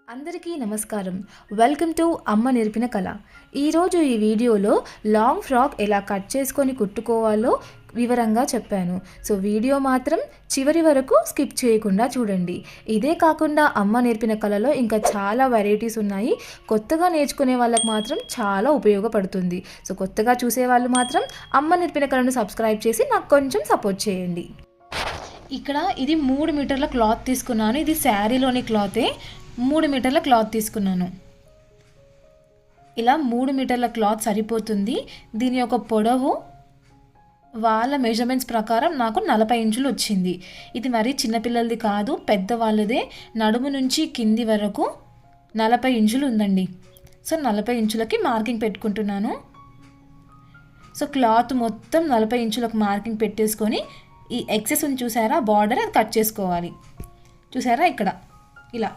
అందరికీ నమస్కారం. Welcome to అమ్మ నేర్పిన కళ. ఈరోజు ఈ వీడియోలో లాంగ్ ఫ్రాక్ ఎలా కట్ చేసుకొని కుట్టుకోవాలో వివరంగా చెప్పాను. సో వీడియో మాత్రం చివరి వరకు స్కిప్ చేయకుండా చూడండి. ఇదే కాకుండా అమ్మ నేర్పిన కళలో ఇంకా చాలా వెరైటీస్ ఉన్నాయి. కొత్తగా నేర్చుకునే వాళ్ళకి మాత్రం చాలా ఉపయోగపడుతుంది. సో కొత్తగా చూసే వాళ్ళు మాత్రం అమ్మ నేర్పిన కళను సబ్స్క్రైబ్ చేసి నాకు కొంచెం సపోర్ట్ చేయండి. ఇక్కడ ఇది 3 మీటర్ల క్లాత్ తీసుకున్నాను. ఇది శారీలోని క్లాతే. 3 మీటర్ల క్లాత్ తీసుకున్నాను. ఇలా 3 మీటర్ల క్లాత్ సరిపోతుంది. దీని యొక్క పొడవు వాళ్ళ మెజర్మెంట్స్ ప్రకారం నాకు 40 ఇంచులు వచ్చింది. ఇది మరీ చిన్నపిల్లలది కాదు, పెద్దవాళ్ళదే. నడుము నుంచి కింది వరకు 40 ఇంచులు ఉందండి. సో 40 ఇంచులకి మార్కింగ్ పెట్టుకుంటున్నాను. సో క్లాత్ మొత్తం 40 ఇంచులకు మార్కింగ్ పెట్టేసుకొని ఈ ఎక్సెస్ చూసారా బార్డర్, అది కట్ చేసుకోవాలి. చూసారా ఇక్కడ ఇలా